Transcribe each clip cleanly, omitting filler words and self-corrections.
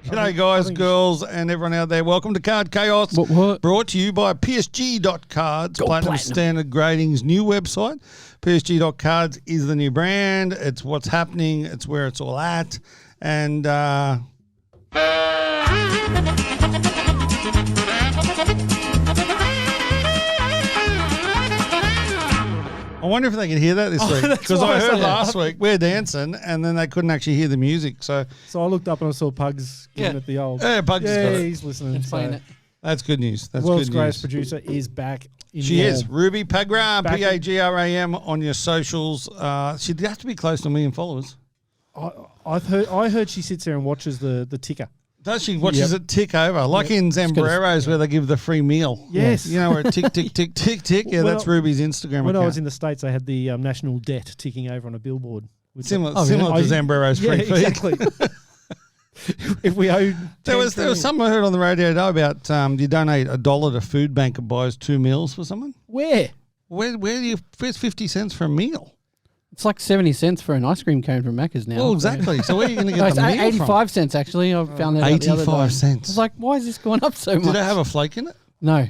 G'day, guys, girls, and everyone out there. Welcome to Card Chaos. What? Brought to you by PSG.cards, Platinum Standard Grading's new website. PSG.cards is the new brand. It's what's happening. It's where it's all at. And I wonder if they can hear that this week, because I heard last week we're dancing and then they couldn't actually hear the music. So I looked up and I saw Pugs giving it the old. Yeah, Pugs has got it. He's listening. Playing it. That's good news. That's World's good greatest news. producer is back. She is. Ruby Pagram, Back in- P-A-G-R-A-M on your socials. She'd have to be close to 1 million followers. I heard she sits there and watches the ticker. Does she? Watches it tick over, like in Zambreros where they give the free meal. Yes. You know, where it tick, tick, tick, tick, tick. Yeah, When that's Ruby's Instagram When account. I was in the States, they had the national debt ticking over on a billboard. Similar to Zambreros free feed. Exactly. If we owed, There was something I heard on the radio today about you donate $1 to food bank and buys 2 meals for someone. Where's Where's 50 cents for a meal? It's like 70 cents for an ice cream cone from Macca's now. Well, exactly. So where are you going to get it's the meal 85 cents actually. I found that out the other day. 85 cents. I was like, why is this going up so much? Did it have a flake in it? No.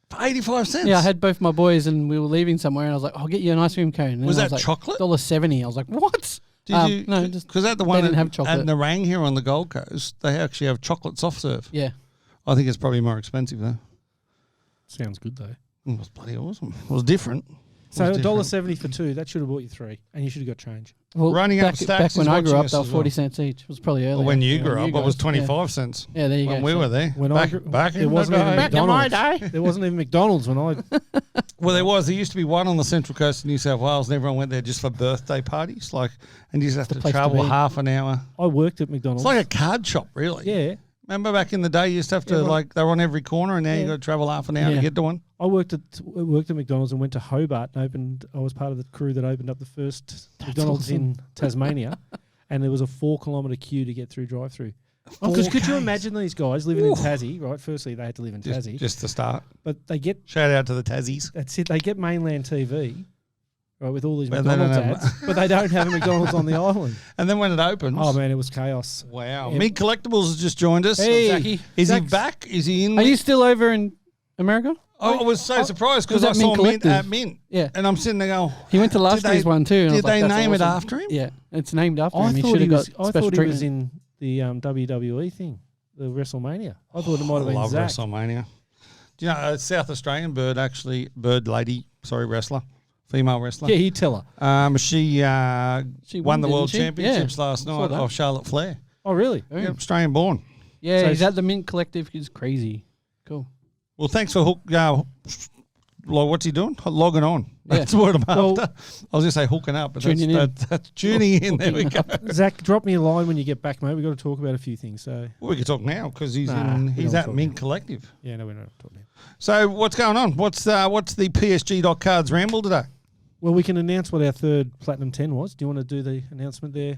For 85 cents? Yeah, I had both my boys and we were leaving somewhere and I was like, I'll get you an ice cream cone. And Was I that like, chocolate? $1.70. I was like, what? Did you? No, just because at the they one didn't have at chocolate. Narang here on the Gold Coast, they actually have chocolate soft serve. Yeah. I think it's probably more expensive though. Sounds good though. It was bloody awesome. It was different. So $1.70 for 2, that should have bought you 3, and you should have got change. Well, Running up back stacks when is I grew watching up, us they were as 40 well. cents each. It was probably earlier. Well, when you Yeah, grew up, it was guys, 25 cents. Yeah, there you go. When we were there. When back in it wasn't the even day. Back in my McDonald's. day. There wasn't even McDonald's when I. Well, there was. There used to be one on the Central Coast of New South Wales, and everyone went there just for birthday parties. And you just have to place to travel be. half an hour. I worked at McDonald's. It's like a card shop, really. Yeah. Remember back in the day, you used to have to, they were on every corner, and now you got to travel half an hour to get to one. I worked at McDonald's and went to Hobart and opened. I was part of the crew that opened up the first McDonald's in Tasmania, and there was a 4-kilometre queue to get through drive-through. Because could you imagine these guys living in Tassie? Right, firstly they had to live in Tassie, Just to start. but they get Shout out to the Tassies. that's it. They get mainland TV, right, with all these But they don't McDonald's have- ads, but they don't have a McDonald's on the island. And then when it opens. Oh man, it was chaos. Wow. Yeah. Meat Collectibles has just joined us. Hey. Zachy. Is he back? Is he in? Are you still over in America? I was so surprised because was I at saw Mint Mint Collective. at Mint. Yeah. And I'm sitting there going, He went to last year's one too. And I Did was like, they that's name it awesome. after him? Yeah, it's named after I him. He thought should he have got was. I special thought he was treatment. in the WWE thing, the WrestleMania. I thought it might have been I love Zach. WrestleMania. Do you know, a South Australian wrestler, female wrestler. Yeah, you tell her. She won the didn't World she? Championships Yeah. last Saw night that. off Charlotte Flair. Oh really? Boom. Yep, Australian born. Yeah, So he's at the Mint Collective. He's crazy. Cool. Well, thanks for what's he doing? Logging on. Yeah. That's what I'm Well, after. I was going to say hooking up, but Tuning in. that's tuning in. There we go. Zach, drop me a line when you get back, mate. We've got to talk about a few things. So Well, we can talk now because he's we don't at talk Mint now. Collective. yeah, no, we're not talking. So what's going on? What's the PSG.cards ramble today? Well, we can announce what our third Platinum 10 was. Do you want to do the announcement there?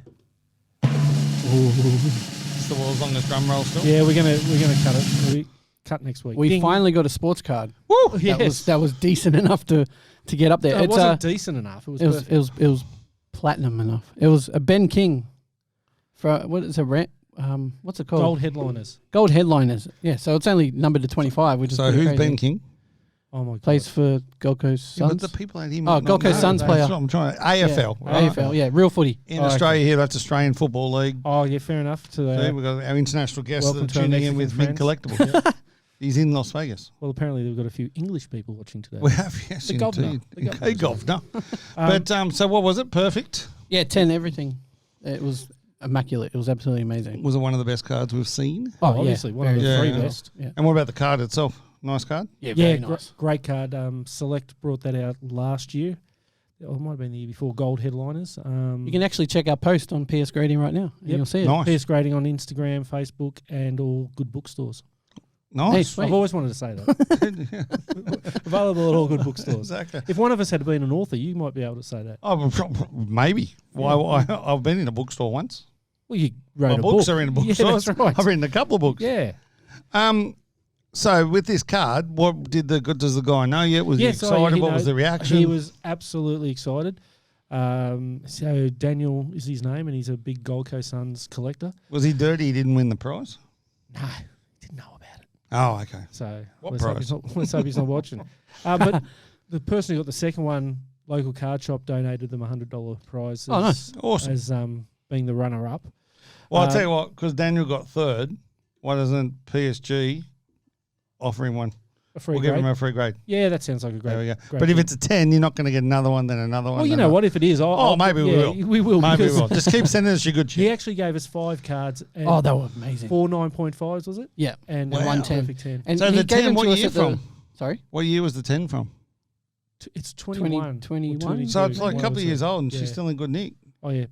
It's the world's longest drum roll still. Yeah, we're gonna cut it. We cut next week. We Ding. finally got a sports card. Woo! Yes. That was decent enough to get up there. No, it It's wasn't decent enough. It was perfect. it was platinum enough. It was a Ben King for what is a rant? What's it called? Gold headliners. Gold headliners. Yeah, so it's only numbered to 25, which is So pretty who's crazy. Ben King? Oh my god. Plays for Gold Coast Yeah, Suns. but the people at him. Oh, might Gold not Coast know. Suns That's player. what I'm trying. AFL. Yeah, right? AFL, yeah, real footy. In Oh, okay. Australia here, that's Australian Football League. Oh yeah, fair enough. To So we've got our international guest welcome that's to our tuning in with Mexican Mint friends. Collectibles. He's in Las Vegas. well, apparently we've got a few English people watching today. We have, yes, The governor. indeed. The governor. The governor. But so what was it? Perfect? Yeah, 10 everything. It was immaculate. It was absolutely amazing. Was it one of the best cards we've seen? Oh, yeah, obviously one of the very three nice. best. Yeah, And what about the card itself? Nice card? yeah, Yeah, very nice. great card. Select brought that out last year. It might have been the year before. Gold headliners. You can actually check our post on PS Grading right now, and Yep. you'll see it. Nice. PS grading on Instagram, Facebook, and all good bookstores. Nice. Hey, sweet. I've always wanted to say that. Available at all good bookstores. Exactly. If one of us had been an author, you might be able to say that. Oh, maybe. Why? I've been in a bookstore once. Well, you wrote My a books book. are in a Yeah, bookstore. that's right. I've written a couple of books. Yeah. So with this card, what does the guy know yet? Was he Yes, excited? What was the reaction? He was absolutely excited. So Daniel is his name, and he's a big Gold Coast Suns collector. Was he dirty? He didn't win the prize. No, didn't know about it. Oh, okay. So What let's hope he's not watching. But the person who got the second one, local card shop, donated them $100 prize. Oh, nice. Awesome. As being the runner-up. Well, I'll tell you what, because Daniel got third, why doesn't PSG offer him one? A free We'll grade. give him a free grade. Yeah, that sounds like a great. There we go. great But if thing. it's a 10, you're not going to get another one, then another one. Well, you then know another. what? If it is, Maybe we will. We will. Maybe we because will. Just keep sending us your good He shit. actually gave us 5 cards. And Oh, they were amazing. 4 9.5s, was it? Yeah. And Wow. 110. perfect 10. And So he the gave 10, them what to us year at the- from? Sorry? What year was the 10 from? It's 21. 21? So it's like a One couple was of years it? old and Yeah. she's still in good nick. Oh, yeah.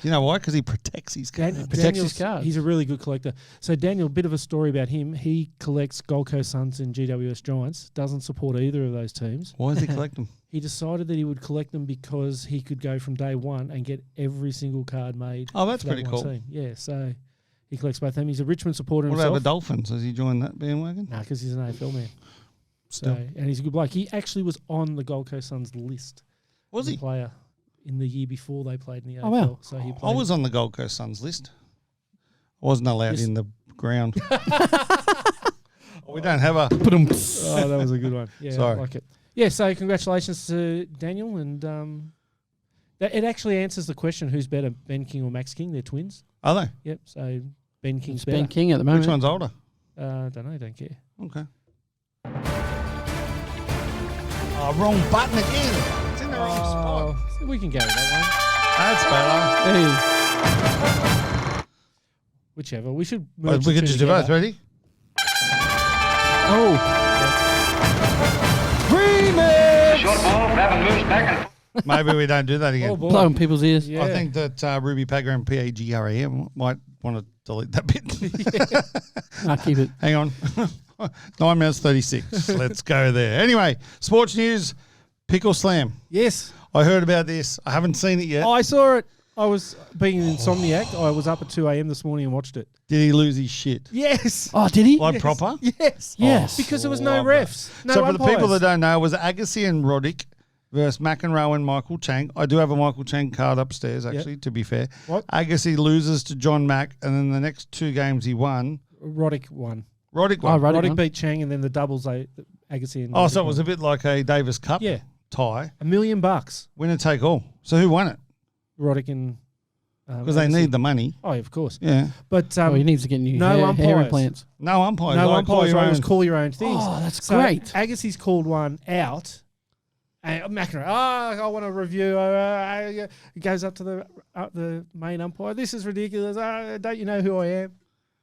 You know why? Because he protects his cards. Protects his Daniel's- cards. He's a really good collector. So Daniel, a bit of a story about him. He collects Gold Coast Suns and GWS Giants. Doesn't support either of those teams. Why does he collect them? He decided that he would collect them because he could go from day one and get every single card made. Oh, that's for that pretty one cool. team. Yeah, so he collects both of them. He's a Richmond supporter What about the himself. Dolphins? Has he joined that bandwagon? No, because he's an AFL man. Still. So, and he's a good bloke. He actually was on the Gold Coast Suns list. Was as a he? player in the year before they played in the AFL? Oh, wow. So he I played. was on the Gold Coast Suns list. I wasn't allowed Yes. in the ground. We don't have a. Oh, that was a good one. Yeah, Sorry. I like it. Yeah, so congratulations to Daniel, and it actually answers the question: who's better, Ben King or Max King? They're twins. Are they? Yep. So Ben King's It's better. Ben King at the moment. Which one's older? Don't know. Don't care. Okay. Oh, wrong button again. It's in the wrong spot. So we can go with that That's better. one. Whichever. We should. Well, merge we the could two just do both. together. Ready? Oh. Remix! Short ball, Bevan moves back and Maybe we don't do that again. Oh, boy. Blow in people's ears. Yeah. I think that Ruby Pagram, P-A-G-R-A-M, might want to delete that bit. I'll keep it. Hang on. 9 minutes 36. Let's go there. Anyway, sports news, Pickle Slam. Yes. I heard about this. I haven't seen it yet. I saw it. I was being an insomniac. I was up at 2 a.m. this morning and watched it. Did he lose his shit? Yes. Oh, did he? Like Yes. proper? Yes. Yes. Because there was no Love that. refs. No so for the people umpires. that don't know, it was Agassi and Roddick versus McEnroe and Michael Chang. I do have a Michael Chang card upstairs, actually, to be fair. What? Agassi loses to John Mack, and then the next 2 games he won. Roddick won. Roddick Oh, won. Roddick Roddick won. beat Chang, and then the doubles, Agassi and Oh, Roddick so it was won. a bit like a Davis Cup Yeah. tie. $1 million. Winner take all. So who won it? Roddick and Because they Agassi. need the money. Oh, yeah, of course. Yeah. But Oh, he needs to get new no hair umpires. implants. No umpires. no like umpires. your Right, it was own. call your own things. Oh, that's So great. Agassi's called one out. And McEnroe, I want to review. He goes up to the main umpire. This is ridiculous. Don't you know who I am?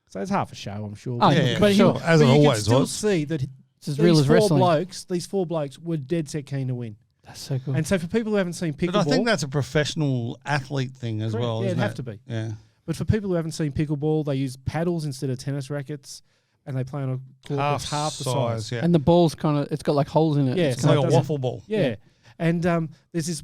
So it's half a show, I'm sure. Oh, Yeah, but sure. As it you can always still was. see that It's as real as wrestling. these four blokes were dead set keen to win. That's so cool. And so for people who haven't seen pickleball, But I think that's a professional athlete thing as Correct. well. Yeah, isn't it'd have to be. Yeah. But for people who haven't seen pickleball, they use paddles instead of tennis rackets, and they play on a court that's half the size. Yeah. And the ball's kind of, it's got like holes in it. Yeah, It's It's so like it a doesn't- waffle ball. Yeah. And there's this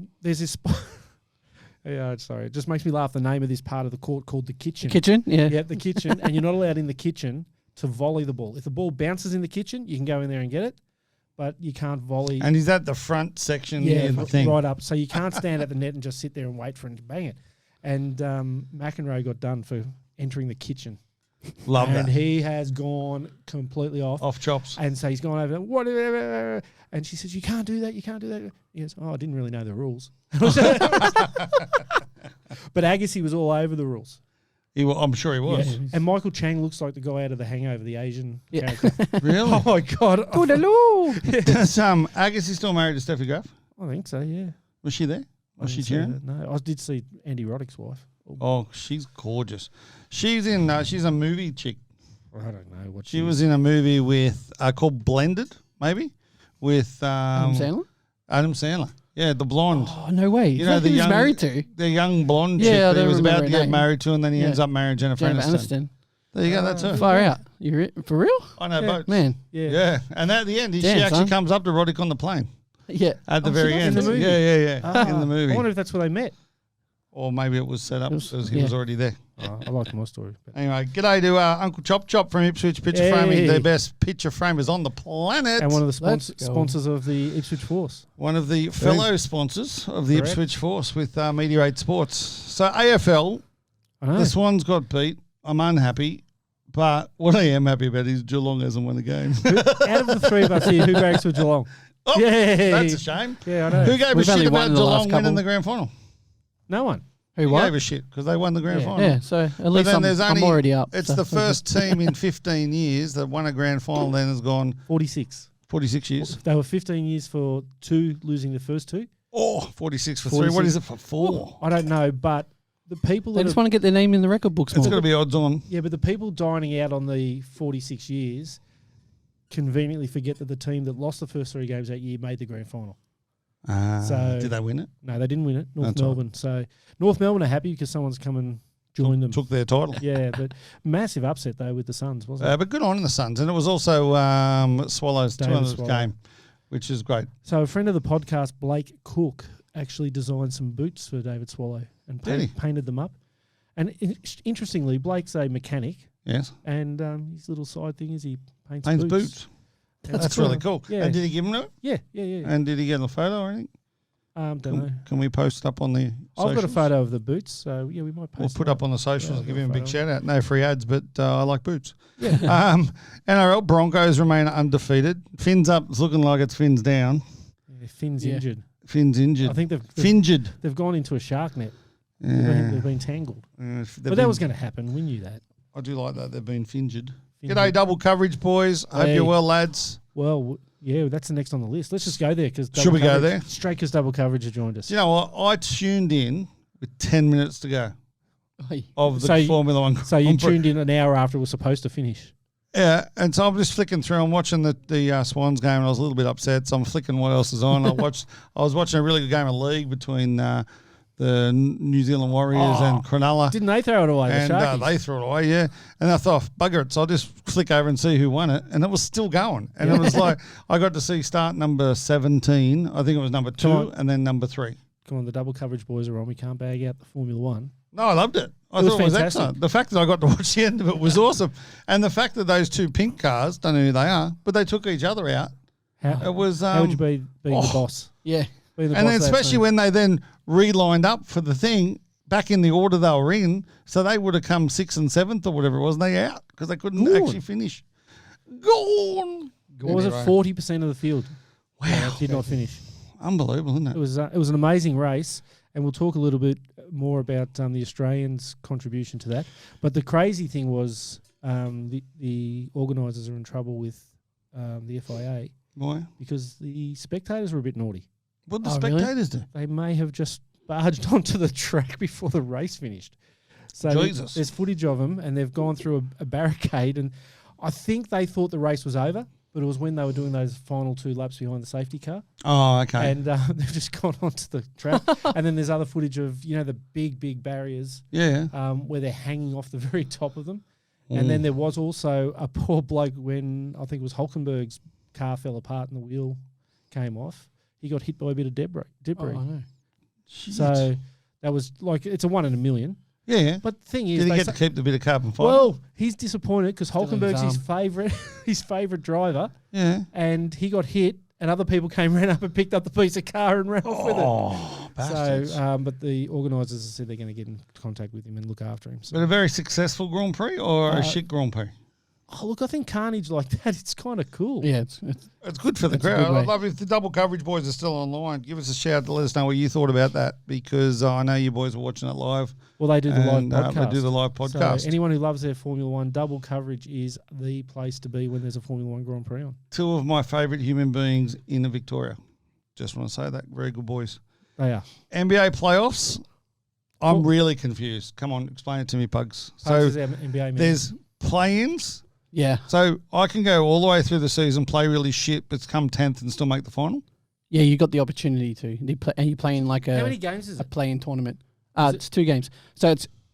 yeah, sorry, it just makes me laugh. The name of this part of the court called the kitchen. kitchen. Yeah. Yeah, the kitchen, and you're not allowed in the kitchen to volley the ball. If the ball bounces in the kitchen, you can go in there and get it, but you can't volley. And is that the front section yeah, near the thing? right up. So you can't stand at the net and just sit there and wait for him to bang it. And McEnroe got done for entering the kitchen. Love and that. he has gone completely off. Off chops. And so he's gone over, whatever. And she says, you can't do that. You can't do that. He goes, oh, I didn't really know the rules. But Agassi was all over the rules. I'm sure he was. Yeah. And Michael Chang looks like the guy out of The Hangover, the Asian character. Really? Oh, my God. Toodaloo. Does Agassi still married to Steffi Graf? I think so, yeah. Was she there? Was I she didn't see cheering? that, No, I did see Andy Roddick's wife. Oh, she's gorgeous. She's in. She's a movie chick. I don't know what She was in a movie with called Blended, maybe, with Sandler? Adam Sandler. Yeah, the blonde. Oh, no way. You Is know that the who he's young married to? the young blonde Yeah, chick I that he don't was remember about to her get name. married to, and then he Yeah. ends up marrying Jennifer Jennifer Aniston. Aniston. There you go. That's her. Far out. For real? I know Yeah. both. Man. Yeah. Yeah, and at the end, she Damn, actually son. comes up to Roddick on the plane Yeah. at the Oh, very she does? end. In the movie? Yeah. Ah, In the movie, I wonder if that's where they met. or maybe it was set up It was- because he yeah. was already there. Oh, I like my story. But Anyway, g'day to Uncle Chop Chop from Ipswich Picture Hey. Framing, the best picture framers on the planet. and one of the Let's go. sponsors of the Ipswich Force. One of the fellow sponsors of the Correct. Ipswich Force with Meteorate Sports. So AFL, I know. the Swans got beat. I'm unhappy. But what I am happy about is Geelong hasn't won the game. Out of the three of us here, who barracks for Geelong? Oh, Yeah. that's a shame. Yeah, I know. Who gave We've a only shit won about the last Geelong winning couple. the grand final? No one. Who Who what? gave a shit because they won the grand final. Yeah, so at But least then I'm there's only, already up. It's so. the first team in 15 years that won a grand final, then has gone 46. 46 years. They were 15 years for 2 losing the first 2. Oh, 46 for 3. What is it for 4? I don't know, but the people They that just want to get their name in the record books It's more. got to be odds on. yeah, but the people dining out on the 46 years conveniently forget that the team that lost the first 3 games that year made the grand final. So- Did they win it? No, they didn't win it. North That's all right. Melbourne. So North Melbourne are happy because someone's come and joined them. Took their title. Yeah, but massive upset though with the Suns, wasn't it? But good on the Suns. And it was also Swallows' David 200th Swallow. game, which is great. So a friend of the podcast, Blake Cook, actually designed some boots for David Swallow and Did he? painted them up. And interestingly, Blake's a mechanic, Yes. and his little side thing is he paints Paints boots. boots. And That's it's really cool. Yeah. And did he give them it? Yeah. And did he get a photo or anything? Don't know. Can we post it up on the I've got a socials? photo of the boots, so yeah, we might post We'll put that. up on the socials Yeah, and give I've him a got a big photo. shout out. No free ads, but I like boots. Yeah. NRL Broncos remain undefeated. Fins up. It's looking like it's fins down. Yeah, Finn's Yeah. injured. Fins injured. I think Fingered. they've gone into a shark net. Yeah. They've been tangled. They've But that been- was going to happen. We knew that. I do like that. They've been fingered. Fingered. G'day, double coverage, boys. Hope Hey. you're well, lads. Well, yeah, that's the next on the list. Let's just go there because Should we go there? Straight because double coverage have joined us. Do you know what? I tuned in with 10 minutes to go Oi. of the So you- Formula One. So you Grand Prix. tuned in an hour after it was supposed to finish. Yeah, and so I'm just flicking through. I'm watching the Swans game, and I was a little bit upset. So I'm flicking what else is on. I was watching a really good game of league between the New Zealand Warriors and Cronulla. Didn't they throw it away? And the Sharkies? they threw it away, yeah. And I thought, bugger it. So I just flick over and see who won it. And it was still going. And it was like, I got to see start number 17. I think it was number 2 Come on. and then number 3. Come on, the double coverage boys are on. We can't bag out the Formula One. No, I loved it. I It was thought it was fantastic. excellent. The fact that I got to watch the end of it was awesome. And the fact that those 2 pink cars, don't know who they are, but they took each other out. How, It was. how would you be being the boss? Yeah. Being the And boss then of that especially team? when they then relined up for the thing back in the order they were in, so they would have come 6th and 7th or whatever it was, and they out because they couldn't Gone. actually finish. Gone. What was it? 40% of the field. Wow. Did not finish. Unbelievable, isn't It it? was an amazing race, and we'll talk a little bit more about the Australians' contribution to that. But the crazy thing was the organisers are in trouble with the FIA Why? because the spectators were a bit naughty. What did the Oh, really? spectators do? They may have just barged onto the track before the race finished. So Jesus. there's footage of them, and they've gone through a barricade, and I think they thought the race was over, but it was when they were doing those final 2 laps behind the safety car. Oh, okay. And they've just gone onto the track. And then there's other footage of, the big barriers yeah. where they're hanging off the very top of them. And then there was also a poor bloke when I think it was Hulkenberg's car fell apart and the wheel came off. He got hit by a bit of debris. Oh, I know. Shit. So that was like, it's a 1 in a million. yeah. But the thing is, Did he they get say- to keep the bit of carbon fibre? well, he's disappointed because Still in Hulkenberg's his his favourite his favourite driver, yeah. and he got hit, and other people ran up and picked up the piece of car and ran off with it. Oh, bastards. So, but the organisers said they're going to get in contact with him and look after him. So. But a very successful Grand Prix or a Uh, shit Grand Prix? Oh, look, I think carnage like that, it's kind of cool. Yeah, It's good for the That's a good crowd. way. I'd love if the double coverage boys are still online. Give us a shout to let us know what you thought about that because I know you boys were watching it live. Well, they do the live And, podcast. they do the live podcast. So anyone who loves their Formula One, double coverage is the place to be when there's a Formula One Grand Prix on. 2 of my favourite human beings in Victoria. Just want to say that. Very good boys. They are. NBA playoffs. I'm Cool. really confused. Come on, explain it to me, Pugs. Pugs So is our NBA man. there's play-ins. yeah. So I can go all the way through the season, play really shit, but come 10th and still make the final. Yeah, you got the opportunity to. And you play in like How many a games is it? play-in tournament. Is It's 2 games. So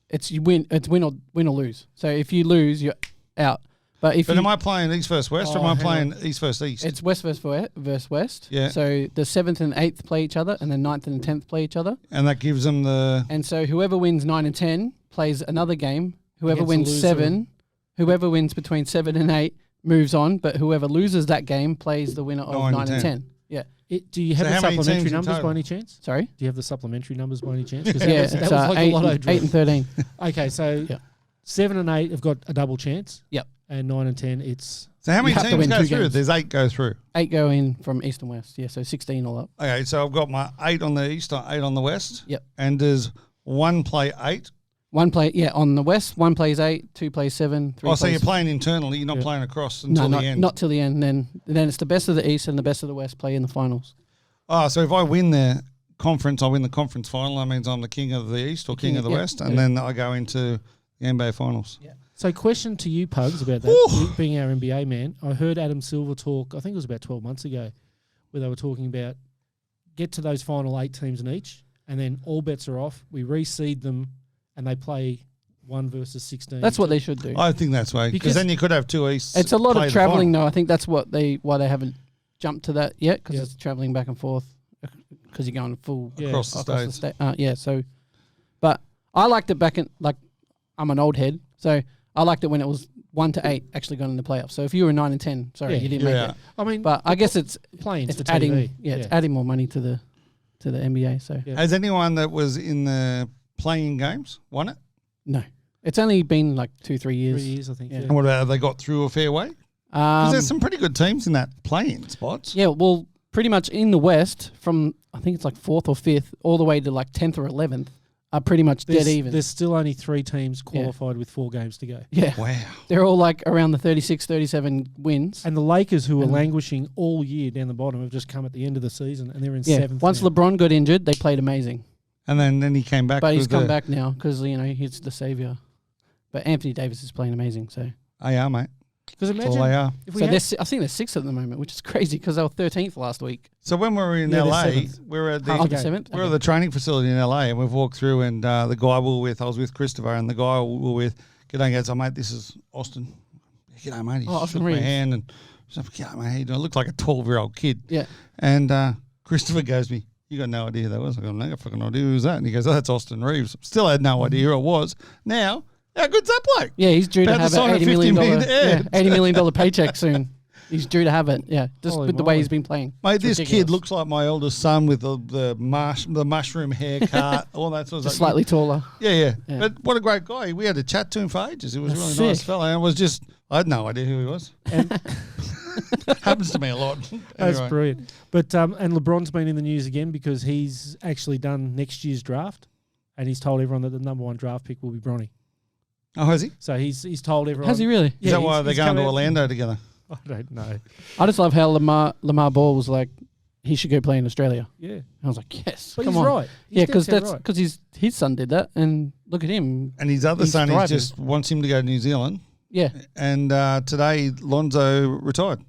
it's you win. It's win or lose. So if you lose, you're out. But if But you, am I playing East versus West or Oh, am I hang playing East versus East? it's West versus West. Yeah. So the 7th and 8th play each other, and the 9th and 10th play each other. And that gives them the... And so whoever wins 9 and 10 plays another game. Whoever Against the wins loser. 7, whoever wins between 7 and 8 moves on. But whoever loses that game plays the winner of 9 9 and and 10. 10. Yeah. Do you have So the how many teams supplementary in numbers total? by any chance? Sorry. Do you have the supplementary numbers by any chance? 'Cause Yeah, that it's was like 8, a lotto 8 draw. and 13. Okay, so Yeah. 7 and 8 have got a double chance. Yep. And 9 and 10, it's So how many have to teams win go 2 through? games. There's 8 go through. 8 go in from east and west. Yeah, so 16 all up. Okay, so I've got my 8 on the east, 8 on the west. Yep. And does one play 8? One play, on the west, 1 plays 8, 2 plays 7, 3 Oh, so plays... you're playing internally. You're not playing across until no, the end. not till the end. Then it's the best of the east and the best of the west play in the finals. Oh, so if I win the conference, I win the conference final. That means I'm the king of the east or king of the west, and then I go into the NBA finals. Yeah. So question to you, Pugs, about that, being our NBA man. I heard Adam Silver talk, I think it was about 12 months ago, where they were talking about get to those final 8 teams in each, and then all bets are off. We reseed them, and they play 1 versus 16. That's what they should do. I think that's way, because then you could have 2 east. It's a lot play of the travelling, final. though. I think that's why they haven't jumped to that yet, because it's travelling back and forth, because you're going full Across the states. state. So, but I liked it back in, I'm an old head, so I liked it when it was 1 to 8 actually got in the playoffs. So if you were 9 and 10, you didn't make it. I mean, But I guess it's playing it's for adding TV. it's adding more money to the NBA. So Has anyone that was in the playing games won it? no, it's only been 2-3 years. 3 years, I think. Yeah. And what about, have they got through a fair way? Because there's Um, some pretty good teams in that playing spots. yeah, well, pretty much in the West, from I think it's 4th or 5th, all the way to 10th or 11th, are pretty much dead even. There's still only 3 teams qualified with 4 games to go. Yeah, Wow. they're all around the 36, 37 wins. And the Lakers, who were languishing all year down the bottom, have just come at the end of the season, and they're in 7th. Once now. LeBron got injured, they played amazing. And then he came back. But he's with come the back now because he's the savior. But Anthony Davis is playing amazing. So AR, mate. Because That's all they imagine are. if we I had, think they're 6th at the moment, which is crazy because they were 13th last week. So when we were in Yeah, they're LA, 7th. we were at the Oh, Okay. the 7th? we're at the training facility in LA, and we've walked through, and the guy we were with, I was with Christopher, and the guy we were with, g'day, goes, oh, mate, this is Austin. G'day, mate. He Austin shook my Reeves. hand, and I was like, g'day, mate, how you doing? I looked like a 12-year-old kid. Yeah. And Christopher goes to me, you got no idea who that was? I go, no fucking idea who was that. And he goes, oh, that's Austin Reeves. Still had no idea who it was. Now, how good's that bloke? Yeah, he's due to About to have sign an a $80 million, $50 million $80 million paycheck soon. He's due to have it, just Holy with the way moly. he's been playing. Mate, It's this ridiculous. kid looks like my eldest son with the mushroom haircut, all that sort of Just stuff. slightly taller. Yeah. Yeah. But what a great guy. We had to chat to him for ages. He was a really That's nice sick. fella. And I had no idea who he was. Happens to me a lot. that's Anyway. brilliant. But and LeBron's been in the news again because he's actually done next year's draft, and he's told everyone that the number 1 draft pick will be Bronny. Oh, has he? So he's told everyone. Has he really? Is that why he's they're going come to out- Orlando together? I don't know. I just love how Lamar Ball was like, he should go play in Australia. Yeah, I was like, yes, but come he's on. right. He's Yeah, dead set because right. his son did that, and look at him. And his other He's son, he thriving. just wants him to go to New Zealand. Yeah, And today, Lonzo retired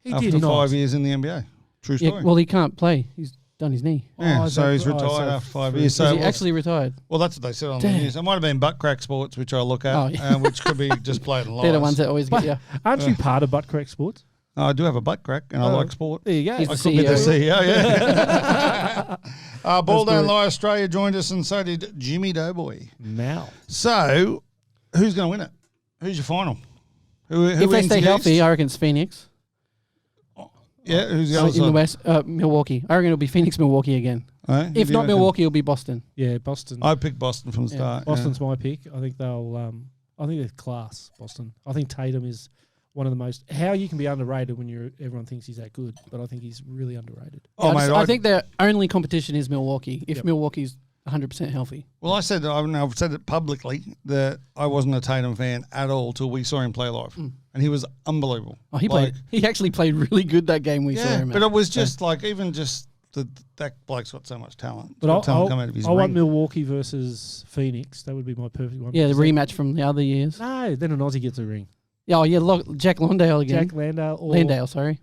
he after did not. 5 years in the NBA. True yeah. story. Well, he can't play. He's done his knee. Yeah, Oh, so that- he's oh, retired so after 5 for- years. Is So he actually retired? well, that's what they said on the Damn. news. It might have been Butt Crack Sports, which I look at, Oh, yeah. which could be just blatant lies. They're the ones that always get you. Aren't you part of Butt Crack Sports? I do have a butt crack, and I Oh. like sport. There you go. He's I the could be the CEO. CEO, yeah. Ball That's Don't brilliant. Lie Australia joined us, and so did Jimmy Doughboy. Now. So, who's going to win it? Who's your final? Who If they wins stay the healthy, East? I reckon it's Phoenix. Yeah, who's the So other in the side? West, Milwaukee. I reckon it'll be Phoenix, Milwaukee again. Eh? Who If do you not reckon? Milwaukee, it'll be Boston. Yeah, Boston. I picked Boston from the Yeah. start. Boston's my pick. I think they'll. I think they're class. Boston. I think Tatum is one of the most. How you can be underrated when everyone thinks he's that good, but I think he's really underrated. Oh, I, mate, I think their only competition is Milwaukee. If Yep. Milwaukee's 100% healthy. Well, I've said it publicly that I wasn't a Tatum fan at all till we saw him play live, and he was unbelievable. Oh, he actually played really good that game we saw Yeah, him at. but it was just that bloke's got so much talent. But Got talent coming out of his I want ring. Milwaukee versus Phoenix. That would be my perfect one. Yeah, the Because rematch from the other years. No, then an Aussie gets a ring. Oh, yeah, look, Jack Landale again. Jack Landale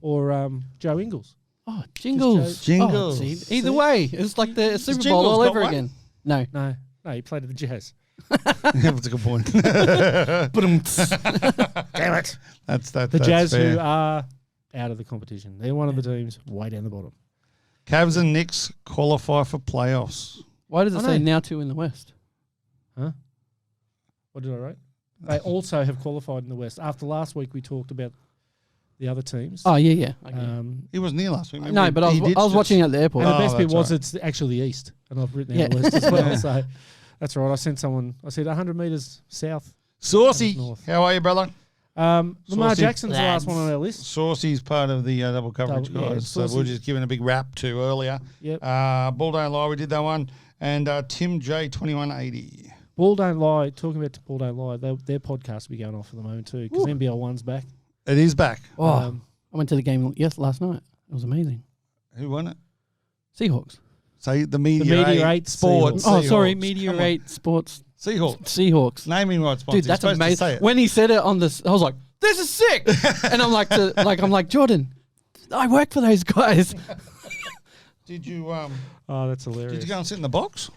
or Joe Ingles. Oh, Jingles. Jingles. Oh, see, either way, it's like the Super Bowl Jingles all got over one? again. No. No, he played at the Jazz. That's a good point. Damn it! That's The Jazz, fair. who are out of the competition, they're one of the teams way down the bottom. Cavs and Knicks qualify for playoffs. Why does it I say know. now 2 in the West? Huh? What did I write? They also have qualified in the West. After last week, we talked about the other teams. Oh, yeah. Okay. He was near last week. No, but I was watching at the airport. And the Oh, best bit that's was right. it's actually the East, and I've written Yeah. out the West as well. So that's right. I sent someone. I said 100 meters south. Saucy, North. how are you, brother? Lamar Saucy Jackson's the last one on our list. Saucy's part of the double coverage, Double- yeah, guys. So we're Saucy's- just giving a big rap to earlier. Yep. Ball Don't Lie, we did that one. And Tim J, 2180. Ball Don't Lie, talking about Ball Don't Lie, their podcast will be going off at the moment too because NBL 1's back. It is back. Oh, I went to the game last night. It was amazing. Who won it? Seahawks. Say the Meteor 8 Sports. Oh, sorry, Seahawks. Meteor Come on. 8 Sports. Seahawks. Naming rights sponsor. Dude, that's You're supposed to amazing. say it. When he said it on this, I was like, "This is sick!" And I'm like, Jordan, I work for those guys. Did you Oh, that's hilarious. did you go and sit in the box?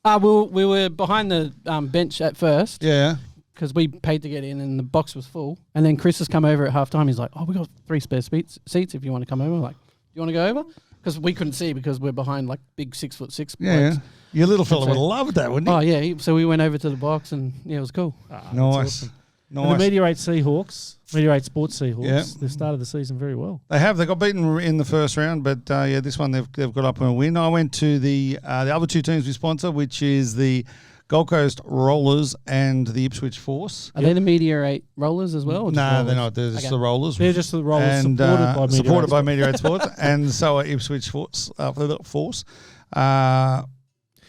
We were behind the bench at first Yeah. because we paid to get in, and the box was full. And then Chris has come over at halftime. He's like, "Oh, we got 3 spare seats if you want to come over." Like, "Do you want to go over?" Because we couldn't see because we're behind like big 6'6". Yeah. blokes. Your little fella So- would have loved that, wouldn't he? Oh yeah. So we went over to the box, and yeah, it was cool. That's Nice. awesome. And the Nice. Meteorate Seahawks, Meteorate Sports Seahawks, Yeah. they've started the season very well. They got beaten in the first round, but yeah, this one they've got up and a win. I went to the other 2 teams we sponsor, which is the Gold Coast Rollers and the Ipswich Force. Are they the Meteorate Rollers as well? or just No, Rollers? they're not. They're just Okay. the Rollers. They're just the Rollers and supported by Meteorite Meteorate Sports, and so are Ipswich Force. Force.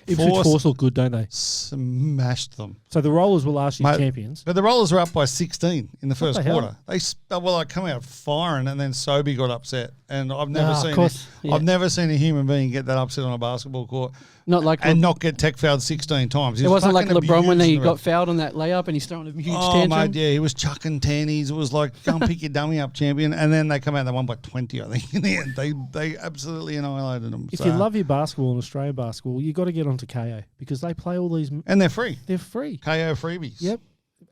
Ipswich Force look good, don't they? Smashed them. So the Rollers were last year's Mate, champions. But the Rollers were up by 16 in the first the hell? quarter. They were come out firing, and then Sobey got upset. And I've never of course, yeah. I've never seen a human being get that upset on a basketball court Not like and not get tech fouled 16 times. it wasn't like fucking LeBron when he abusing got the fouled on that layup and he's throwing a huge ref. Oh, tantrum. mate, yeah, he was chucking tannies. It was like, go and pick your dummy up, champion. And then they come out and they won by 20, I think, in the end. They absolutely annihilated them. If you love your basketball and Australian basketball, you got to get onto KO because they play all these. And they're free. They're free. KO freebies. Yep,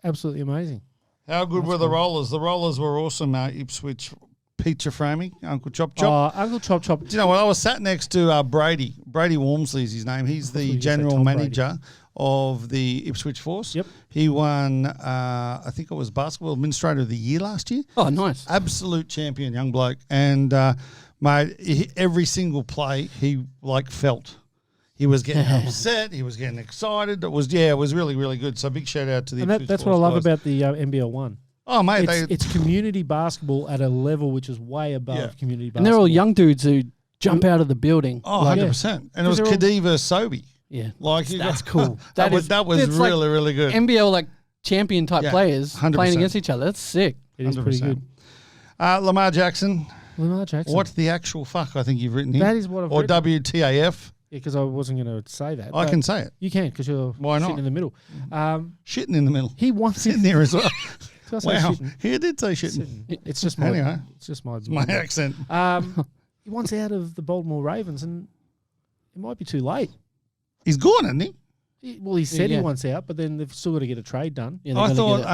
absolutely amazing. How good were the Rollers? The Rollers were awesome. Ipswich pizza framing, Uncle Chop Chop. Uncle Chop Chop. Do you know what? I was sat next to Brady. Brady Wormsley is his name. He's the you were gonna say general Tom Brady. manager of the Ipswich Force. Yep. He won, I think it was Basketball Administrator of the Year last year. Oh, nice. Absolute champion, young bloke. And, mate, every single play he, felt. He was getting upset. He was getting excited. It was really, really good. So big shout out to the And Ipswich that's what I Force love guys. about the NBL 1. Oh, mate. It's community basketball at a level which is way above Yeah. community basketball. And they're all young dudes who jump out of the building. Oh, Like- 100%. And it was Because they're all- Khadi versus Sobey. Yeah. Like That's cool. that was it's like really, really good. NBL like champion type Yeah, players 100%. playing against each other. That's sick. It is pretty 100%. good. Lamar Jackson. Lamar Jackson. What the actual fuck I think you've written here? That is what I've Or written. WTAF. Because I wasn't going to say that. I but can say it. You can because you're Why not? sitting in the middle. Shitting in the middle. He wants Sitting there as well. Did I say Wow. shitting? He did say shitting. Sitting. It's just my. Anyway. It's just my. My accent. He wants out of the Baltimore Ravens, and it might be too late. He's gone, isn't he? He said Yeah. he wants out, but then they've still got to get a trade done. Yeah, they're I gonna thought get it.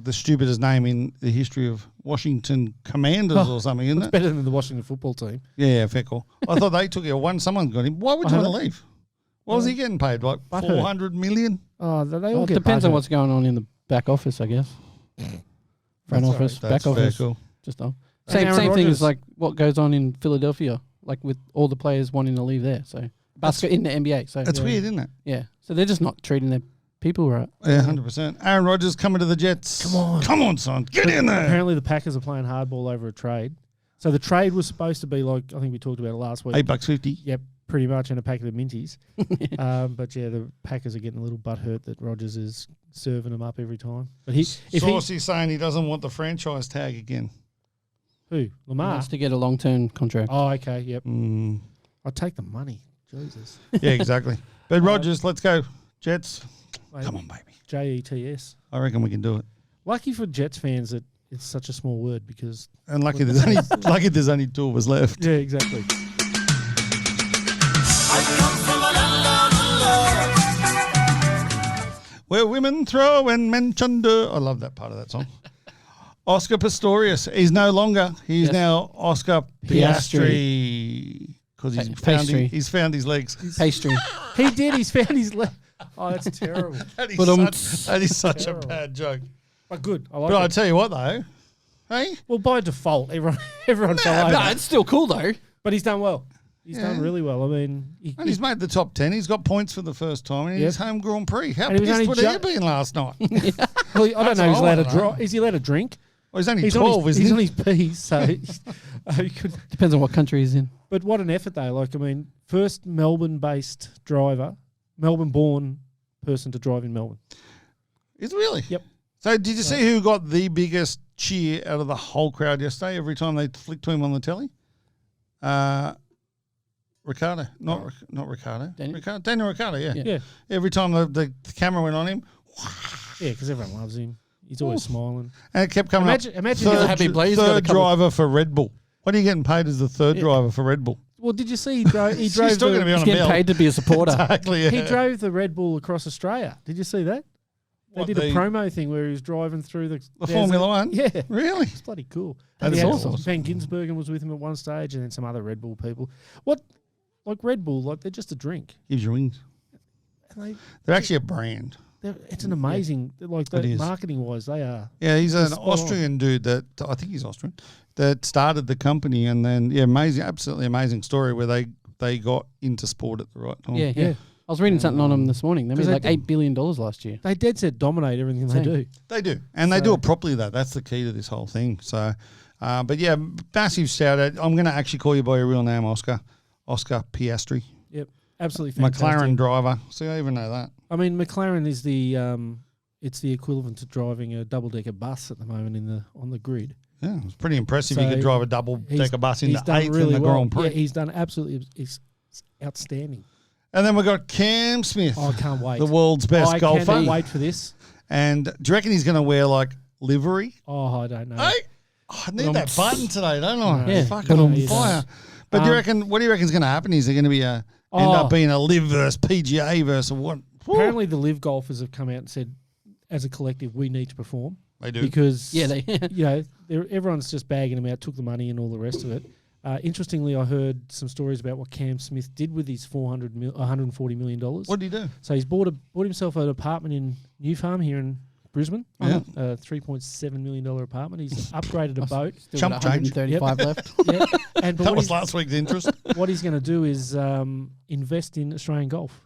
the stupidest name in the history of Washington Commanders or something, isn't It's it? better than the Washington football team. Yeah, fair call. I thought they took it. Someone got him. Why would you I want to heard- leave? What was he getting paid? Like Butthurt. 400 million? Oh, they Well, all it get depends on butthurt. what's going on in the back office, I guess. Front That's office, That's back fair office. cool. Just all. And Same Aaron thing Rodgers. as like what goes on in Philadelphia, like with all the players wanting to leave there. So basket in the NBA. So That's yeah. weird, isn't it? Yeah. So they're just not treating their people right. Yeah, 100%. Aaron Rodgers coming to the Jets. Come on, son. Get in there. Apparently, the Packers are playing hardball over a trade. So the trade was supposed to be like I think we talked about it last week. $8.50. Yep, pretty much in a packet of minties. But yeah, the Packers are getting a little butthurt that Rodgers is serving them up every time. But Saucy's saying he doesn't want the franchise tag again. who He Lamar? wants to get a long term contract. Oh, okay, yep. Mm. I'd take the money. Jesus. Yeah, exactly. But Rodgers, let's go. Jets. Mate, Come on, baby. JETS. I reckon we can do it. Lucky for Jets fans that it's such a small word because And lucky there's only 2 of us left. yeah, exactly. Where women throw and men chunder. I love that part of that song. Oscar Pistorius. He's no longer. He's Yes. now Oscar Piastri. Because Pastry. he's found his legs. Pastry. He did. He's found his leg. Oh, that's terrible. That is But, that is such a Terrible. bad joke. But good. I like But I it. tell you what, though. Hey? Well, by default, everyone fell but- over. No, it's still cool though. But he's done well. He's done really well. I mean, and he's made the top 10. He's got points for the first time in his home Grand Prix. How And he was pissed only would he have been last night? well, I don't know. He's all allowed I to know. draw. Is he allowed to drink? Well, he's only 12, isn't he's he? on his P's, so he could. Depends on what country he's in. But what an effort, though. Like, I mean, first Melbourne-based driver, Melbourne-born person to drive in Melbourne. Is it really? Yep. So did you see who got the biggest cheer out of the whole crowd yesterday every time they flicked to him on the telly? Ricardo. Not Ricardo. Daniel Ricardo, yeah. Every time the camera went on him. Yeah, because everyone loves him. He's always smiling. And it kept coming up. Imagine He's a happy player. He's got a third couple- driver for Red Bull. What are you getting paid as the third driver for Red Bull? Well, did you see he drove? He drove. He's still going to be on He's a getting bill. paid to be a supporter. Exactly. Yeah. He drove the Red Bull across Australia. Did you see that? What, they did a promo thing where he was driving through the Formula One. Yeah, Really? it's bloody cool. That And is he had awesome. Van Ginsbergen was with him at one stage, and then some other Red Bull people. Like Red Bull, like they're just a drink. Gives you wings. And They're actually a brand. it's an amazing, like It is. marketing wise, they are. Yeah, he's an spot on. Austrian dude that I think he's Austrian that started the company, and then amazing, absolutely amazing story where they got into sport at the right time. Yeah. Yeah. I was reading something on them this morning. They made 'Cause like they- $8 billion last year. They dead set dominate everything they do. They do, and they do it properly though. That's the key to this whole thing. So, but yeah, massive shout out. I'm going to actually call you by your real name, Oscar Piastri, Yep, absolutely fantastic. McLaren driver. See, I even know that. I mean, McLaren is it's the equivalent to driving a double decker bus at the moment on the grid. Yeah, it's pretty impressive. So you could drive a double decker bus into He's done 8th really in the well. Grand Prix. Yeah, he's done absolutely outstanding. And then we've got Cam Smith, Oh, I can't wait. the world's best I golfer. cannot wait for this. And do you reckon he's going to wear like livery? Oh, I don't know. Hey, I need that button today, don't I? Yeah, Fucking but on he's- fire. But do you reckon? What do you reckon is going to happen? Is there going to be end up being a live versus PGA versus what? Apparently, the live golfers have come out and said, as a collective, we need to perform. They do. Because they everyone's just bagging them out, took the money and all the rest of it. Interestingly, I heard some stories about what Cam Smith did with his $140 million. What did he do? So he's bought himself an apartment in New Farm here in Brisbane. Yeah. A $3.7 million apartment. He's upgraded a boat. Still Chump got change. 135 left. Yeah. And but That what was he's- last week's interest. what he's going to do is invest in Australian golf.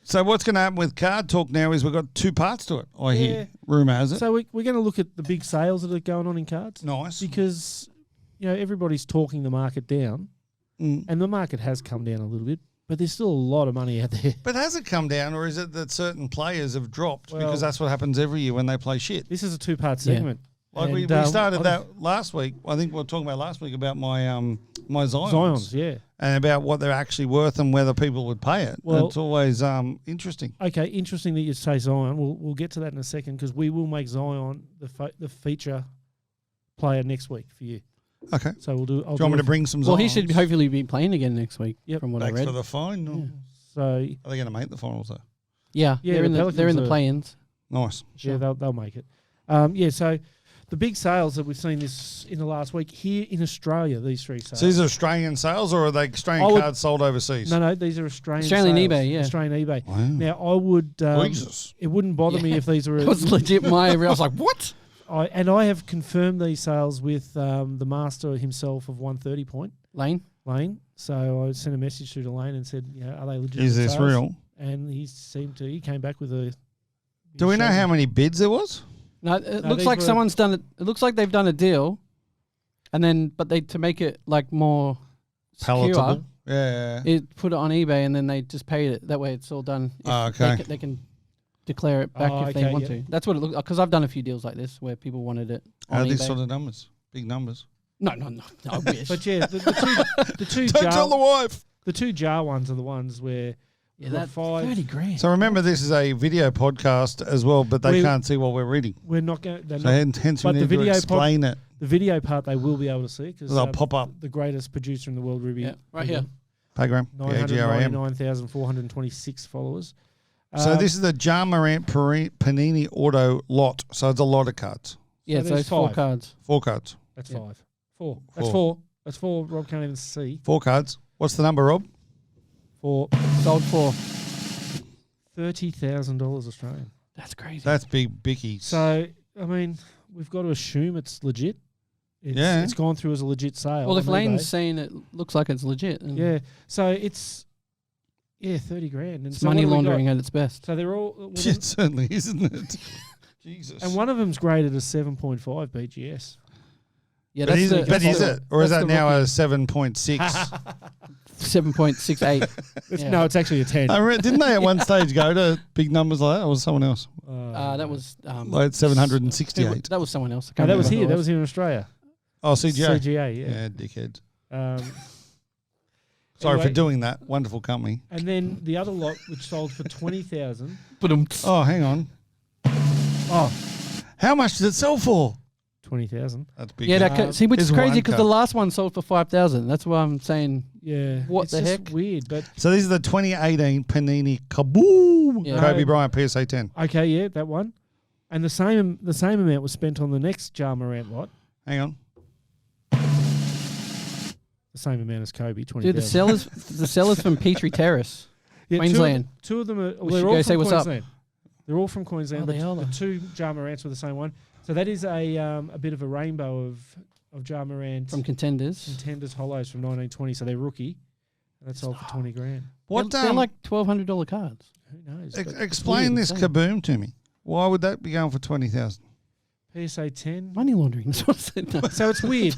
So what's going to happen with Card Talk now is we've got two parts to it. I hear. Rumour has it. So we're going to look at the big sales that are going on in cards. Nice. Because, everybody's talking the market down. And the market has come down a little bit, but there's still a lot of money out there. But has it come down, or is it that certain players have dropped? Well- Because that's what happens every year when they play shit. This is a two-part segment. Like we And, started that last week. I think we were talking about last week about my my Zions. Zions, yeah. And about what they're actually worth and whether people would pay it. Well- It's always interesting. Okay, interesting that you say Zion. We'll get to that in a second because we will make Zion the feature player next week for you. Okay. So we'll do. Do you want me to bring some Zions? Well, he should hopefully be playing again next week. Yep. From what back I read. for the final? So Are they going to make the finals though? Yeah, Yeah, they're in the the Pelicans are- play-ins. Nice. yeah, they'll make it. So the big sales that we've seen this in the last week here in Australia, these three sales. So these are Australian sales, or are they Australian I would- cards sold overseas? No, these are Australian Australian sales. eBay, yeah. Australian eBay. Wow. Now I would. Jesus. It wouldn't bother me if these were. That was legit. I was like, what? I have confirmed these sales with the master himself of 130 Point, Lane? Lane. So I sent a message through to Lane and said, are they legitimate Is this sales? real? And he came back with a. Do we know how many bids there was? No, it No, looks these like were- someone's done it. It looks like they've done a deal, and then to make it like more Palatable. secure, Yeah. it put it on eBay, and then they just paid it. That way, it's all done. If Okay. They can declare it back Oh, if they okay, want yeah. to. That's what it looks. Because I've done a few deals like this where people wanted it How on are these eBay. sort of numbers? Big numbers. No. I wish. But yeah, the two Don't tell the jar, wife. the two jar ones are the ones where yeah, we've got that's five. 30 grand. So remember, this is a video podcast as well, but they We- can't see what we're reading. We're not going. So hence we but the need to video explain it. The video part they will be able to see because They'll pop up. the greatest producer in the world, Ruby. Yeah, right here. Pagram. P-A-G-R-A-M. 999,426 followers. So this is the John Morant Panini Auto lot. So it's a lot of cards. Yeah, So so there's it's 4 5. cards. 4 cards. That's Yeah. 5. 4. That's Four. 4. That's 4. Rob can't even see. 4 cards. What's the number, Rob? 4. Sold for. $30,000 Australian. That's crazy. That's big bickies. So I mean, we've got to assume it's legit. It's gone through as a legit sale. Well, if on Lane's eBay. saying it looks like it's legit, and Yeah. So it's 30 grand. And it's so money what have we laundering got? at its best. So they're all. It certainly is, isn't it? Jesus. And one of them's graded as 7.5 BGS. Yeah, But is the it? Or is that's that the now rookie. a 7.6? 7.68. Yeah. No, it's actually a 10. Didn't they at one stage go to big numbers like that, or was someone else? That was Like 768. that was someone else. I No, can't that was remember here. who it That was here in Australia. Oh, CGA. CGA, yeah. Yeah, dickhead. Um, Sorry anyway, for doing that. Wonderful company. And then the other lot, which sold for 20,000. Oh, hang on. Oh, How much did it sell for? 20,000. That's big. Yeah, see, which is Here's crazy one because car. the last one sold for 5,000. That's why I'm saying. Yeah. What it's the just heck? Weird, but So these are the 2018 Panini Kaboom Yeah. Kobe No. Bryant PSA 10. okay, yeah, that one. And the same amount was spent on the next Ja Morant lot. Hang on. The same amount as Kobe, 20,000. Dude, the sellers from Petrie Terrace. Yeah, Queensland. Two of them are. We they're should all go from say what's up. Queensland. They're all from Queensland. Oh, they are. The two Ja Morants were the same one. So that is a bit of a rainbow of Ja Morant From Contenders. Contenders Hollows from 1920. So they're rookie. And that sold for 20 grand. What? They're like $1,200 cards. Who knows? Explain this insane. Kaboom to me. Why would that be going for 20,000? PSA 10. Money laundering. That's what I said. No. So it's weird.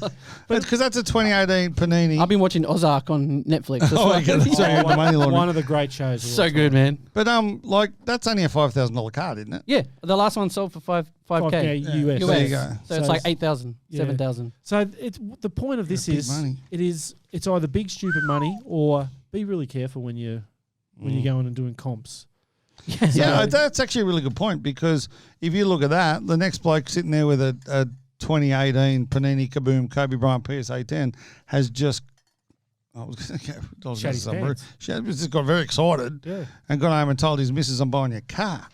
Because that's a 2018 Panini. I've been watching Ozark on Netflix. That's Oh, why- okay, that's right, the money laundering. One of the great shows. of all so time. good, man. But like that's only a $5,000 card, isn't it? Yeah, the last one sold for 5K. 5K US. There you go. So it's like 8,000, Yeah. 7,000. So it's the point of this Big is money. it's either big stupid money or be really careful when you're going and doing comps. Yeah, that's actually a really good point because if you look at that, the next bloke sitting there with a 2018 Panini Kaboom Kobe Bryant PSA 10 has just Shat his pants. just got very excited Yeah. and got home and told his missus, I'm buying you a car.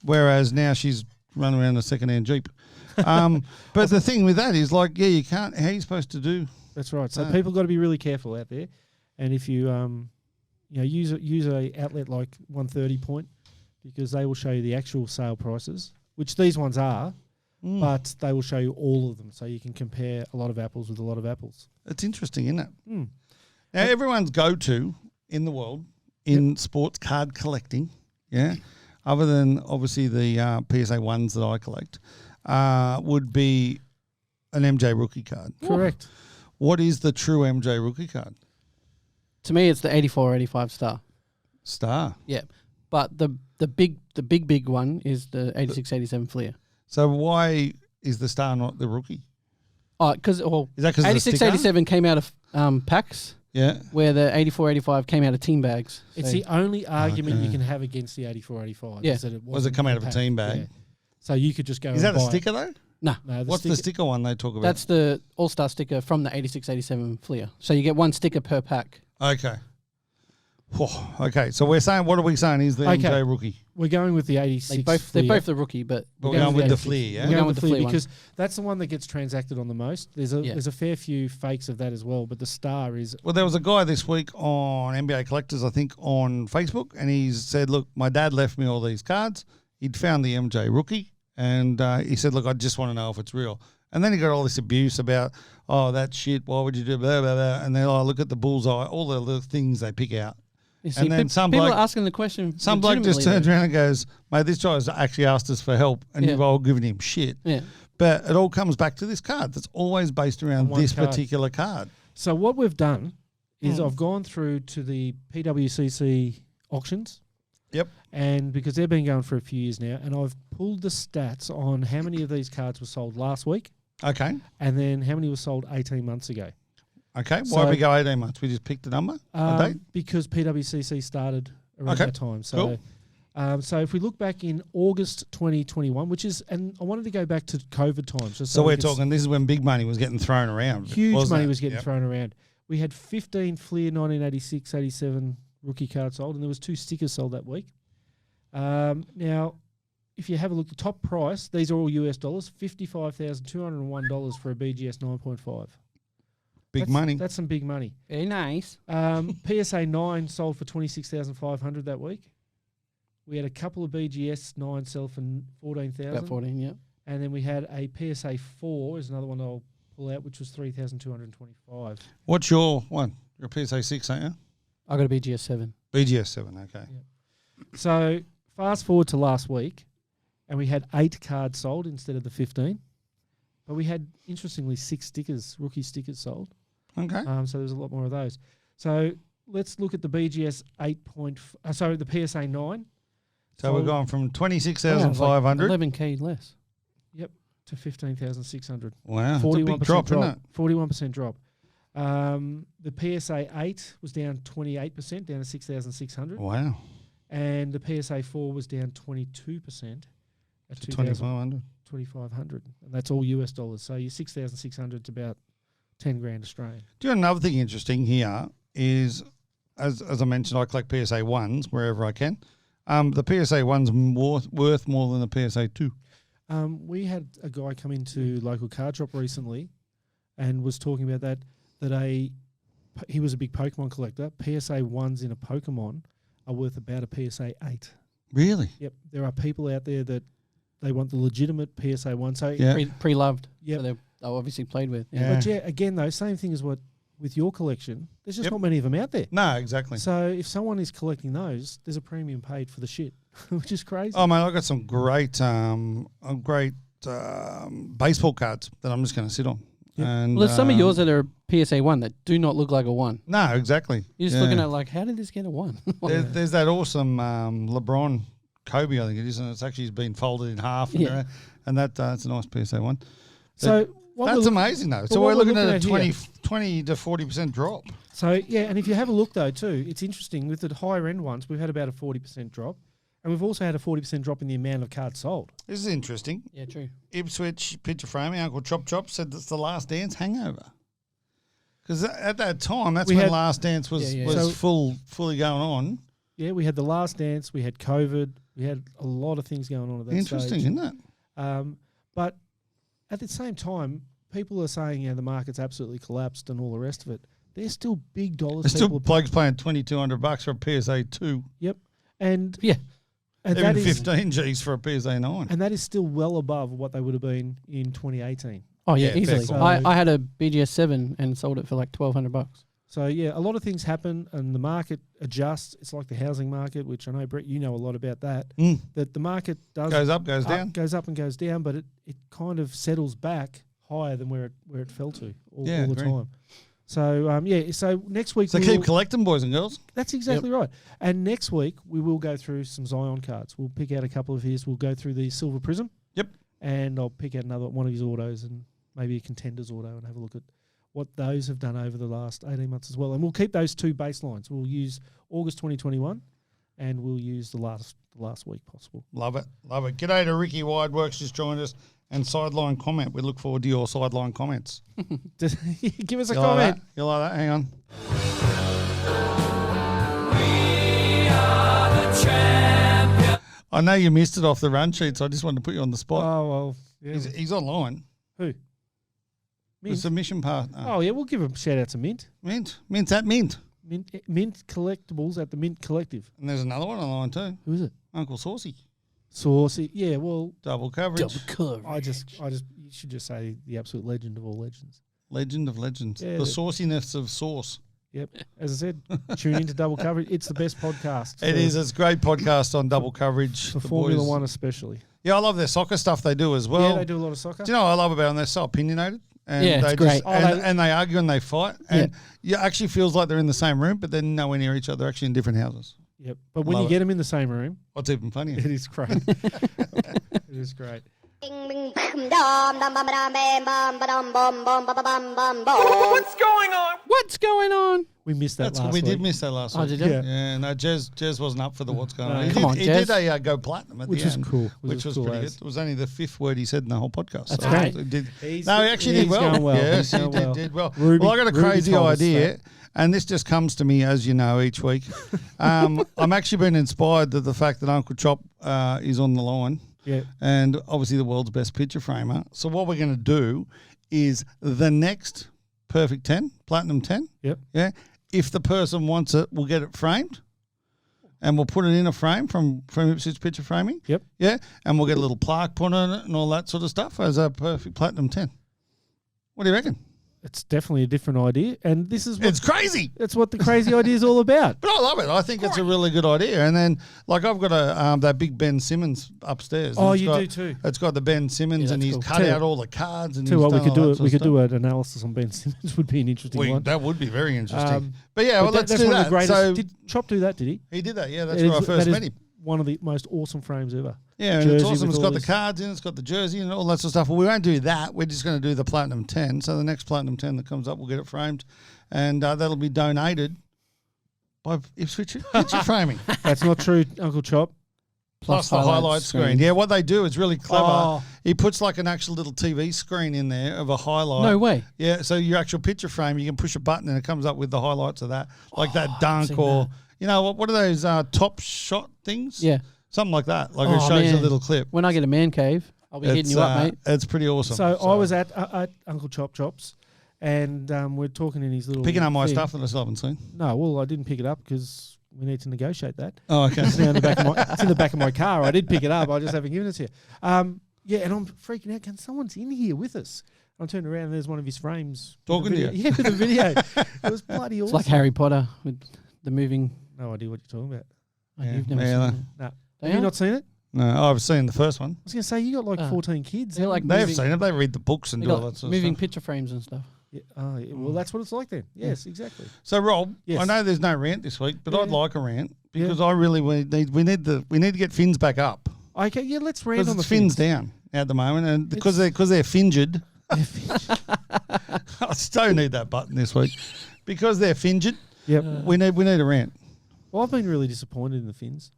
Whereas now she's running around in a second-hand Jeep. But the thing with that is like, yeah, you can't, how are you supposed to do? That's right. So people got to be really careful out there. And if you use a outlet like 130 Point because they will show you the actual sale prices, which these ones are, but they will show you all of them, so you can compare a lot of apples with a lot of apples. It's interesting, isn't it? Mm. Now, everyone's go-to in the world in sports card collecting, yeah, other than obviously the PSA 1s that I collect, would be an MJ rookie card. Correct. What is the true MJ rookie card? To me, it's the 84-85 star. Star. Yeah, but the big one is the 86-87 Fleer. So why is the star not the rookie? Oh, because Is that because of the sticker? 86-87 came out of packs, Yeah. where the 84-85 came out of team bags. It's So- the only argument Okay. you can have against the 84-85. Yeah. Is that it Was it wasn't come out in of a pack. team bag? Yeah. So you could just go Is and that a buy it. sticker though? No, No, What's the sticker one they talk about? that's the All-Star sticker from the 86-87 Fleer. So you get one sticker per pack. Okay. Oh, okay, so what are we saying is the Okay. MJ rookie? We're going with the 86. They're Fleer. both the rookie, but We're we're going with the 86. Fleer, yeah? We're going with the Fleer Fleer one. because that's the one that gets transacted on the most. There's Yeah. a fair few fakes of that as well, but the star is Well, there was a guy this week on NBA Collectors, I think, on Facebook, and he said, look, my dad left me all these cards. He'd found the MJ rookie, and he said, look, I just want to know if it's real. And then he got all this abuse about, oh, that shit, why would you do blah, blah, blah. And then, look at the bullseye, all the little things they pick out. You see, And then some people bloke- are asking the question. Some bloke just legitimately, turns around and goes, mate, this guy's actually asked us for help, and Yeah. you've all given him shit. though. Yeah. But it all comes back to this card. That's always based around one this card. particular card. So what we've done is Hmm. I've gone through to the PWCC auctions. Yep. And because they've been going for a few years now, and I've pulled the stats on how many of these cards were sold last week Okay. and then how many were sold 18 months ago. Okay. So- Why did we go 18 months? We just picked a number, a date? Because PWCC started around Okay, that time. So, so if we look back in August 2021, which is, and I wanted to go back to COVID times. Just So we we're could talking, this is when big money was getting thrown around. huge wasn't money it? was getting Yep. thrown around. We had 15 Fleer 1986-87 rookie cards sold, and there was 2 stickers sold that week. Now, if you have a look, the top price, these are all US dollars, $55,201 for a BGS 9.5. Big money. That's some big money. Very nice. PSA 9 sold for 26,500 that week. We had a couple of BGS 9 sell for 14,000. About 14, yeah. And then we had a PSA 4, is another one I'll pull out, which was 3,225. What's your one? You're a PSA 6, aren't you? I got a BGS 7. BGS 7, okay. So fast forward to last week, and we had 8 cards sold instead of the 15. But we had, interestingly, 6 stickers, rookie stickers sold. Okay. So there's a lot more of those. So let's look at the BGS 8. The PSA 9. So we're going from 26,500. 11K less. Yep, to 15,600. Wow, it's a big drop, isn't it? 41% drop. The PSA 8 was down 28%, down to 6,600. Wow. And the PSA 4 was down 22% at 2,500. 2,500. And that's all US dollars. So your 6,600 is about 10 grand Australian. Do you know another thing interesting here is, as I mentioned, I collect PSA 1s wherever I can. The PSA 1's worth more than the PSA 2. We had a guy come into local card shop recently and was talking about that he was a big Pokemon collector. PSA 1s in a Pokemon are worth about a PSA 8. Really? Yep. There are people out there that they want the legitimate PSA 1. So Pre-loved. Yep. So they're obviously played with. Yeah. But again though, same thing as what with your collection. There's just not many of them out there. No, exactly. So if someone is collecting those, there's a premium paid for the shit, which is crazy. Oh man, I got some great baseball cards that I'm just going to sit on. Yep. And Well, there's some of yours that are PSA 1 that do not look like a 1. No, exactly. You're just looking at like, how did this get a 1? There's that awesome LeBron Kobe, I think it is, and it's actually been folded in half. Yeah. And that's a nice PSA 1. So that's amazing though. So we're looking at a 20 to 40% drop. So yeah, and if you have a look though too, it's interesting with the higher end ones, we've had about a 40% drop, and we've also had a 40% drop in the amount of cards sold. This is interesting. Yeah, true. Ipswich picture framing, Uncle Chop Chop said that's the Last Dance hangover. Because at that time, that's when Last Dance was fully going on. Yeah, we had the Last Dance, we had COVID, we had a lot of things going on at that Interesting, stage. isn't it? But at the same time, people are saying the market's absolutely collapsed and all the rest of it. There's still big dollars. There's still blokes paying $2,200 for a PSA 2. Yep. And even that is 15 Gs for a PSA 9. And that is still well above what they would have been in 2018. Oh yeah, easily. So I had a BGS 7 and sold it for like $1,200. So yeah, a lot of things happen and the market adjusts. It's like the housing market, which I know, Brett, you know a lot about that. That the market goes up, goes down, goes up and goes down, but it kind of settles back higher than where it fell to all the time. So so next week. So keep collecting, boys and girls. That's exactly right. And next week we will go through some Zion cards. We'll pick out a couple of his. We'll go through the Silver Prism. Yep. And I'll pick out one of his autos and maybe a Contenders auto and have a look at what those have done over the last 18 months as well. And we'll keep those two baselines. We'll use August 2021 and we'll use the last week possible. Love it. Love it. G'day to Ricky Wideworks, just joined us. And sideline comment. We look forward to your sideline comments. Give us a comment. You like that? Hang on. We are the champions. I know you missed it off the run sheet, so I just wanted to put you on the spot. Oh, well. Yeah. He's online. Who? The submission partner. Oh, yeah, we'll give a shout out to Mint. Mint's at Mint. Mint Collectibles at the Mint Collective. And there's another one online too. Who is it? Uncle Saucy. Saucy, yeah, well, double coverage. I just, you should just say the absolute legend of all legends. Legend of legends. Yeah, the sauciness of sauce. Yep. As I said, tune into Double Coverage. It's the best podcast. It is. It's a great podcast on double coverage. For Formula One especially. Yeah, I love their soccer stuff they do as well. Yeah, they do a lot of soccer. Do you know what I love about them? They're so opinionated. And it's great. And they argue and they fight. And it actually feels like they're in the same room, but they're nowhere near each other. They're actually in different houses. Yep. But when you get them in the same room, what's even funnier? It is great. It is great. What's going on? What's going on? We missed that last week. We did miss that last week. Oh, did you? Yeah, no, Jez wasn't up for the what's going on. Come on, Jez. He did a go platinum at which the end. Was cool. Which was pretty good. It was only the 5th word he said in the whole podcast. That's great. He actually did well. Going well. Yes, he did well. Well, I got a crazy idea. And this just comes to me, as you know, each week. I'm actually been inspired that the fact that Uncle Chop is on the line. Yeah. And obviously the world's best picture framer. So what we're going to do is the next perfect 10, platinum 10. Yep. Yeah. If the person wants it, we'll get it framed. And we'll put it in a frame from Ipswich Picture Framing. Yep. Yeah. And we'll get a little plaque put on it and all that sort of stuff as a perfect platinum 10. What do you reckon? It's definitely a different idea, and this is It's crazy. That's what the crazy idea is all about. But I love it. I think it's a really good idea. And then, like, I've got that big Ben Simmons upstairs. Oh, It's you got- do too. It's got the Ben Simmons, Yeah, and that's he's cool. cut Tell- out all the cards. And Tell you he's what, we done could all do that it. sort We of could stuff. do an analysis on Ben Simmons. Would be an interesting one. That would be very interesting. But yeah, But well, let's that's do one of that. the greatest. So Did Chop do that? Did he? he did that. Yeah, that's It where I is- first that is met him. One of the most awesome frames ever. Yeah, and Jersey it's awesome. with It's all got the this- cards in, it's got the jersey and all that sort of stuff. Well, we won't do that. We're just going to do the Platinum 10. So the next Platinum 10 that comes up, we'll get it framed. And that'll be donated by Ipswich Picture Framing. That's not true, Uncle Chop. Plus the highlight screen. Yeah, what they do is really clever. Oh. He puts like an actual little TV screen in there of a highlight. No way. Yeah, so your actual picture frame, you can push a button and it comes up with the highlights of that. Like that I've dunk seen or, that. you know, what are those top shot things? Yeah. Something like that. Like it Oh, shows a man. little clip. When I get a man cave, I'll be hitting you up, mate. It's pretty awesome. So I was at Uncle Chop's, and we're talking in his little picking up my thing. stuff that I still haven't seen. No, well, I didn't pick it up because we need to negotiate that. Oh, okay. It's in the back of my, it's in the back of my car. I did pick it up. I just haven't given it to you. Yeah, and I'm freaking out. Can someone's in here with us? I turned around and there's one of his frames. with Talking a to video. you. Yeah, with a video. It was bloody It's awesome. like Harry Potter with the moving. No idea what you're talking about. Oh, Yeah, you've never yeah. seen it. No. They Have you are? not seen it? No, I've seen the first one. I was going to say, you got like 14 kids. They're like They've moving, seen it. They read the books and they do all got that sort of moving stuff. picture frames and stuff. Yeah, well, that's what it's like then. Yes, exactly. So, Rob, Yes. I know there's no rant this week, but Yeah. I'd like a rant because I really we need to get fins back up Okay, yeah, let's rant because on the it's fins down at the moment, and because they're finged. I still need that button this week because they're finged. Yep. We need a rant. Well, I've been really disappointed in the Finns.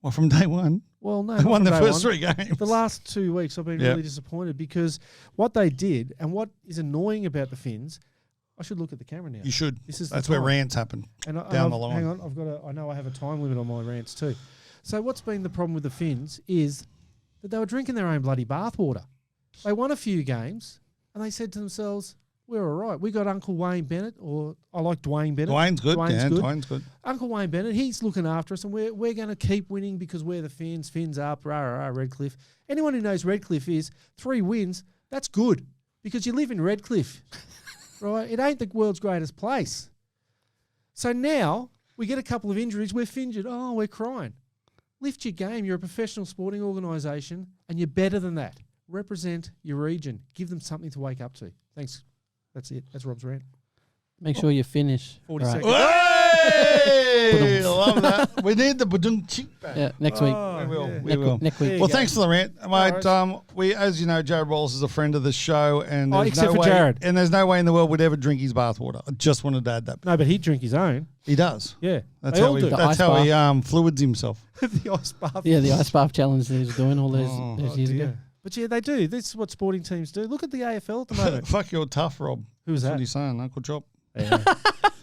Well, from day one, Well, no, they not won from the day first one. 3 games. The last 2 weeks, I've been Yep. really disappointed because what they did and what is annoying about the Finns, I should look at the camera now. You should. This is the That's where time. rants happen. And down the line. Hang on, I know I have a time limit on my rants too. So what's been the problem with the Finns is that they were drinking their own bloody bathwater. They won a few games and they said to themselves, we're all right. We got Uncle Wayne Bennett, or I like Dwayne Bennett. Dwayne's good. Dwayne's Dwayne's good. Uncle Wayne Bennett, he's looking after us, and we're going to keep winning because we're the Finns. Finns up, rah, rah, rah, Redcliffe. Anyone who knows Redcliffe is 3 wins, that's good because you live in Redcliffe, right? It ain't the world's greatest place. So now we get a couple of injuries, we're fingered. Oh, we're crying. Lift your game. You're a professional sporting organisation, and you're better than that. Represent your region. Give them something to wake up to. Thanks. That's it. That's Rob's rant. Make sure you finish. 40 Right. seconds. Hey! Love that. We need the badum chick back. Yeah, next week. We will. yeah. We will. Next There week. you Well, go. thanks for the rant, mate. worries. We, as you know, Jared Wallace is a friend of the show, and Oh, there's except no for way, Jared. and there's no way in the world would ever drink his bathwater. I just wanted to add that. No, but he'd drink his own. He does. Yeah. That's they how all he. do. The That's ice how he bath. fluids himself. The ice bath. Yeah, the ice bath challenge that he was doing all those, those years ago. dear. But yeah, they do. This is what sporting teams do. Look at the AFL at the moment. Fuck, you're tough, Rob. Who's That's that? what he's saying, Uncle Chop. Yeah.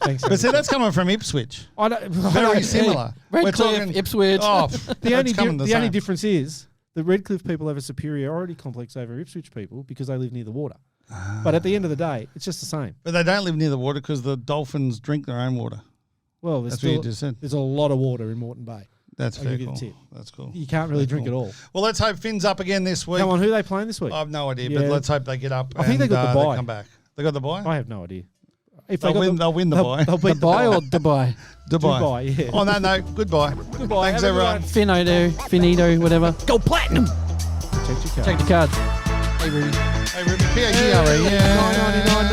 Thanks. But see, that's coming from Ipswich. I know, Very similar. Redcliffe, Ipswich. Oh, The only the only same. difference is the Redcliffe people have a superiority complex over Ipswich people because they live near the water. But at the end of the day, it's just the same. But they don't live near the water because the dolphins drink their own water. Well, there's That's what you still, just said. there's a lot of water in Moreton Bay. That's I'll fair. give you the Cool. tip. That's cool. You can't really Very drink cool. it all. Well, let's hope Finn's up again this week. Come on, who are they playing this week? I have no idea, Yeah. but let's hope they get up. I think they got the they bye. come back. They got the bye. I have no idea. If They'll win. They'll win the bye. They'll beat Dubai or Dubai? Dubai. Dubai, yeah. On that note, goodbye. Goodbye. Thanks, Have a good everyone. one. Finito, whatever. Go platinum. Check your card. Check the cards. Hey, Ruby. Hey, Ruby, PAGRE. Yeah. 9.99